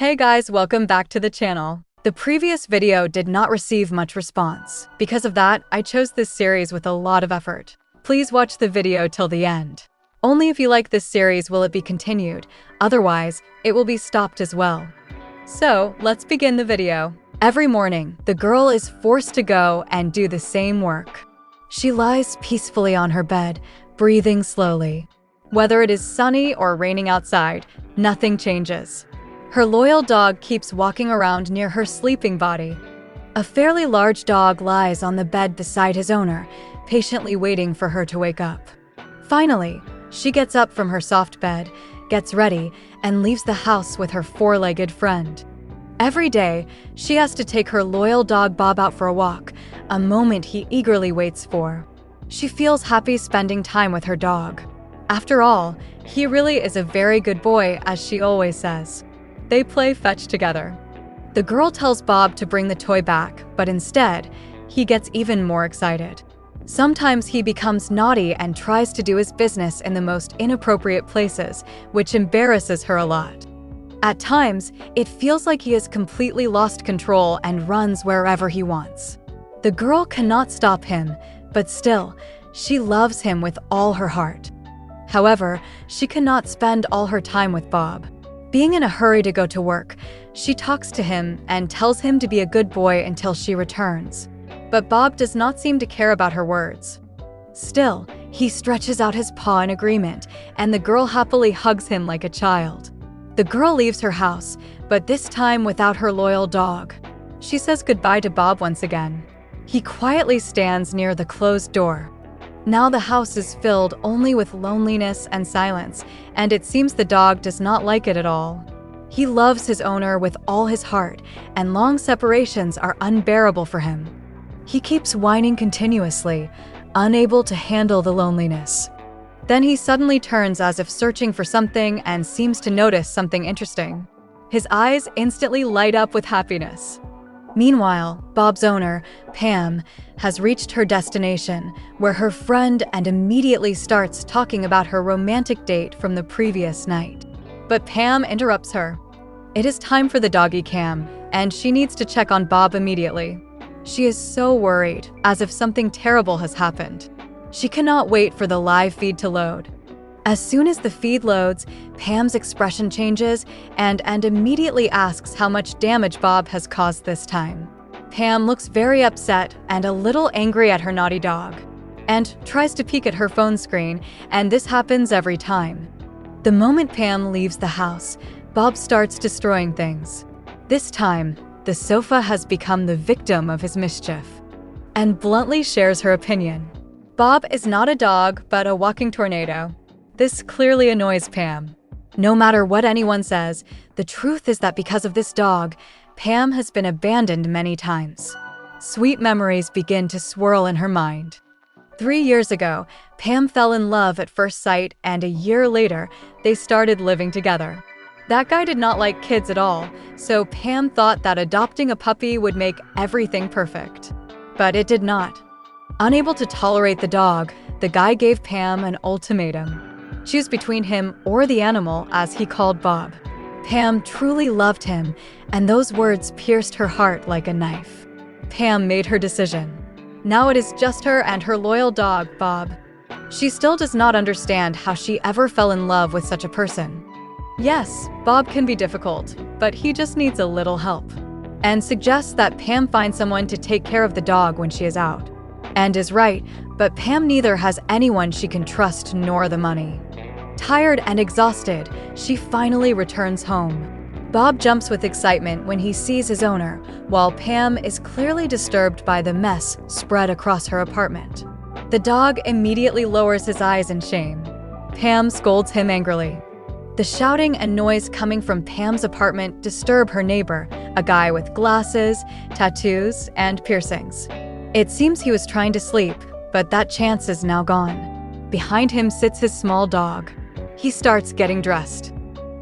Hey guys, welcome back to the channel. The previous video did not receive much response. Because of that, I chose this series with a lot of effort. Please watch the video till the end. Only if you like this series will it be continued, otherwise, it will be stopped as well. So, let's begin the video. Every morning, the girl is forced to go and do the same work. She lies peacefully on her bed, breathing slowly. Whether it is sunny or raining outside, nothing changes. Her loyal dog keeps walking around near her sleeping body. A fairly large dog lies on the bed beside his owner, patiently waiting for her to wake up. Finally, she gets up from her soft bed, gets ready, and leaves the house with her four-legged friend. Every day, she has to take her loyal dog Bob out for a walk, a moment he eagerly waits for. She feels happy spending time with her dog. After all, he really is a very good boy, as she always says. They play fetch together. The girl tells Bob to bring the toy back, but instead, he gets even more excited. Sometimes he becomes naughty and tries to do his business in the most inappropriate places, which embarrasses her a lot. At times, it feels like he has completely lost control and runs wherever he wants. The girl cannot stop him, but still, she loves him with all her heart. However, she cannot spend all her time with Bob. Being in a hurry to go to work, she talks to him and tells him to be a good boy until she returns. But Bob does not seem to care about her words. Still, he stretches out his paw in agreement, and the girl happily hugs him like a child. The girl leaves her house, but this time without her loyal dog. She says goodbye to Bob once again. He quietly stands near the closed door. Now the house is filled only with loneliness and silence, and it seems the dog does not like it at all. He loves his owner with all his heart, and long separations are unbearable for him. He keeps whining continuously, unable to handle the loneliness. Then he suddenly turns as if searching for something and seems to notice something interesting. His eyes instantly light up with happiness. Meanwhile, Bob's owner, Pam, has reached her destination, where her friend and immediately starts talking about her romantic date from the previous night. But Pam interrupts her. It is time for the doggy cam, and she needs to check on Bob immediately. She is so worried, as if something terrible has happened. She cannot wait for the live feed to load. As soon as the feed loads, Pam's expression changes and immediately asks how much damage Bob has caused this time. Pam looks very upset and a little angry at her naughty dog, and tries to peek at her phone screen, and this happens every time. The moment Pam leaves the house, Bob starts destroying things. This time, the sofa has become the victim of his mischief, and bluntly shares her opinion. Bob is not a dog, but a walking tornado. This clearly annoys Pam. No matter what anyone says, the truth is that because of this dog, Pam has been abandoned many times. Sweet memories begin to swirl in her mind. 3 years ago, Pam fell in love at first sight, and a year later, they started living together. That guy did not like kids at all, so Pam thought that adopting a puppy would make everything perfect. But it did not. Unable to tolerate the dog, the guy gave Pam an ultimatum. Choose between him or the animal, as he called Bob. Pam truly loved him, and those words pierced her heart like a knife. Pam made her decision. Now it is just her and her loyal dog, Bob. She still does not understand how she ever fell in love with such a person. Yes, Bob can be difficult, but he just needs a little help. And suggests that Pam find someone to take care of the dog when she is out. And is right, but Pam neither has anyone she can trust nor the money. Tired and exhausted, she finally returns home. Bob jumps with excitement when he sees his owner, while Pam is clearly disturbed by the mess spread across her apartment. The dog immediately lowers his eyes in shame. Pam scolds him angrily. The shouting and noise coming from Pam's apartment disturb her neighbor, a guy with glasses, tattoos, and piercings. It seems he was trying to sleep, but that chance is now gone. Behind him sits his small dog. He starts getting dressed.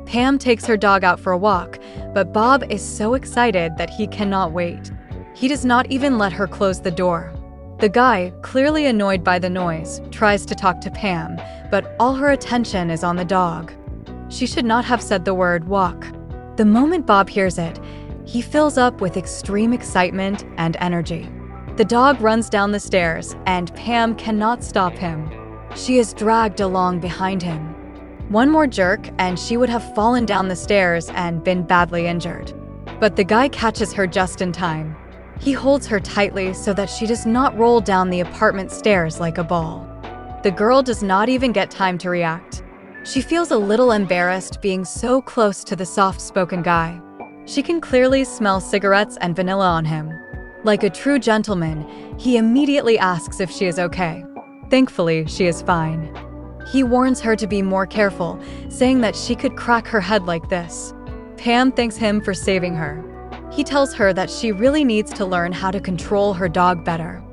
Pam takes her dog out for a walk, but Bob is so excited that he cannot wait. He does not even let her close the door. The guy, clearly annoyed by the noise, tries to talk to Pam, but all her attention is on the dog. She should not have said the word walk. The moment Bob hears it, he fills up with extreme excitement and energy. The dog runs down the stairs, and Pam cannot stop him. She is dragged along behind him. One more jerk, and she would have fallen down the stairs and been badly injured. But the guy catches her just in time. He holds her tightly so that she does not roll down the apartment stairs like a ball. The girl does not even get time to react. She feels a little embarrassed being so close to the soft-spoken guy. She can clearly smell cigarettes and vanilla on him. Like a true gentleman, he immediately asks if she is okay. Thankfully, she is fine. He warns her to be more careful, saying that she could crack her head like this. Pam thanks him for saving her. He tells her that she really needs to learn how to control her dog better.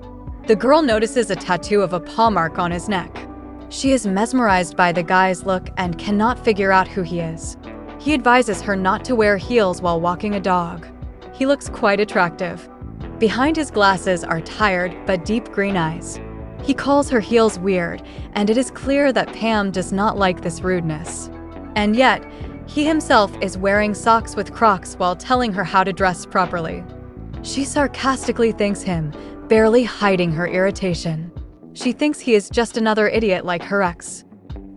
The girl notices a tattoo of a paw mark on his neck. She is mesmerized by the guy's look and cannot figure out who he is. He advises her not to wear heels while walking a dog. He looks quite attractive. Behind his glasses are tired but deep green eyes. He calls her heels weird, and it is clear that Pam does not like this rudeness. And yet, he himself is wearing socks with Crocs while telling her how to dress properly. She sarcastically thanks him, barely hiding her irritation. She thinks he is just another idiot like her ex.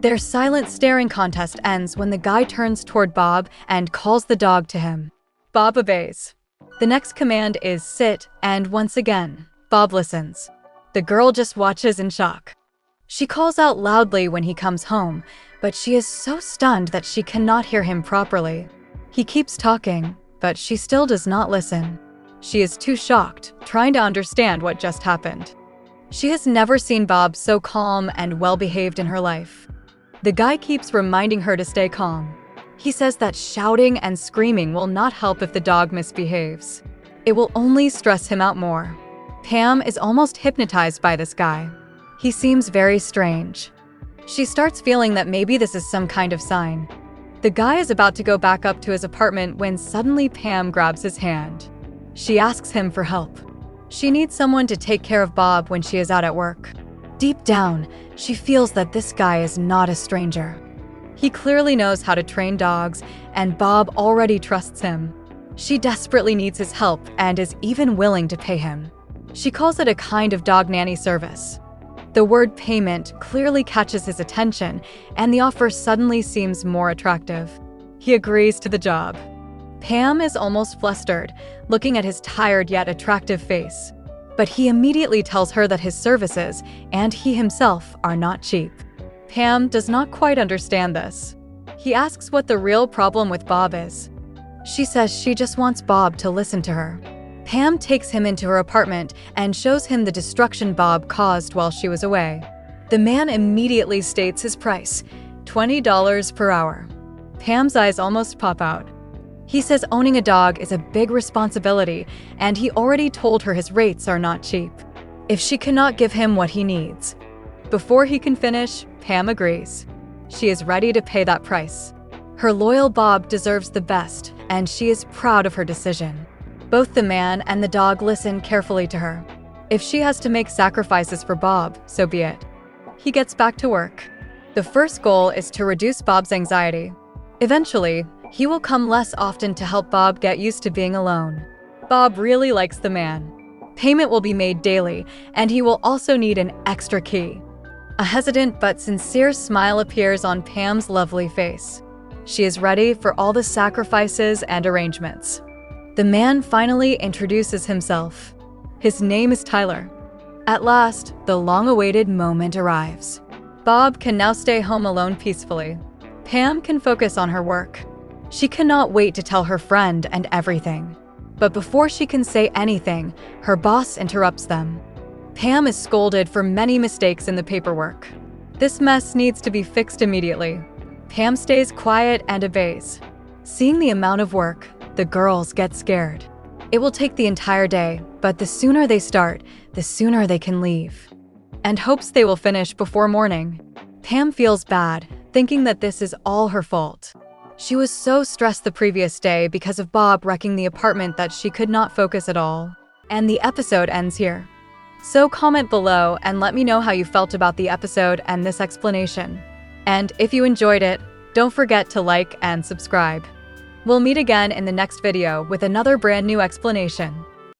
Their silent staring contest ends when the guy turns toward Bob and calls the dog to him. Bob obeys. The next command is sit, and once again, Bob listens. The girl just watches in shock. She calls out loudly when he comes home, but she is so stunned that she cannot hear him properly. He keeps talking, but she still does not listen. She is too shocked, trying to understand what just happened. She has never seen Bob so calm and well-behaved in her life. The guy keeps reminding her to stay calm. He says that shouting and screaming will not help if the dog misbehaves. It will only stress him out more. Pam is almost hypnotized by this guy. He seems very strange. She starts feeling that maybe this is some kind of sign. The guy is about to go back up to his apartment when suddenly Pam grabs his hand. She asks him for help. She needs someone to take care of Bob when she is out at work. Deep down, she feels that this guy is not a stranger. He clearly knows how to train dogs, and Bob already trusts him. She desperately needs his help and is even willing to pay him. She calls it a kind of dog nanny service. The word payment clearly catches his attention, and the offer suddenly seems more attractive. He agrees to the job. Pam is almost flustered, looking at his tired yet attractive face. But he immediately tells her that his services and he himself are not cheap. Pam does not quite understand this. He asks what the real problem with Bob is. She says she just wants Bob to listen to her. Pam takes him into her apartment and shows him the destruction Bob caused while she was away. The man immediately states his price, $20 per hour. Pam's eyes almost pop out. He says owning a dog is a big responsibility, and he already told her his rates are not cheap. If she cannot give him what he needs. Before he can finish, Pam agrees. She is ready to pay that price. Her loyal Bob deserves the best, and she is proud of her decision. Both the man and the dog listen carefully to her. If she has to make sacrifices for Bob, so be it. He gets back to work. The first goal is to reduce Bob's anxiety. Eventually, he will come less often to help Bob get used to being alone. Bob really likes the man. Payment will be made daily, and he will also need an extra key. A hesitant but sincere smile appears on Pam's lovely face. She is ready for all the sacrifices and arrangements. The man finally introduces himself. His name is Tyler. At last, the long-awaited moment arrives. Bob can now stay home alone peacefully. Pam can focus on her work. She cannot wait to tell her friend and everything. But before she can say anything, her boss interrupts them. Pam is scolded for many mistakes in the paperwork. This mess needs to be fixed immediately. Pam stays quiet and obeys. Seeing the amount of work, the girls get scared. It will take the entire day, but the sooner they start, the sooner they can leave. And hopes they will finish before morning. Pam feels bad, thinking that this is all her fault. She was so stressed the previous day because of Bob wrecking the apartment that she could not focus at all. And the episode ends here. So comment below and let me know how you felt about the episode and this explanation. And if you enjoyed it, don't forget to like and subscribe. We'll meet again in the next video with another brand new explanation.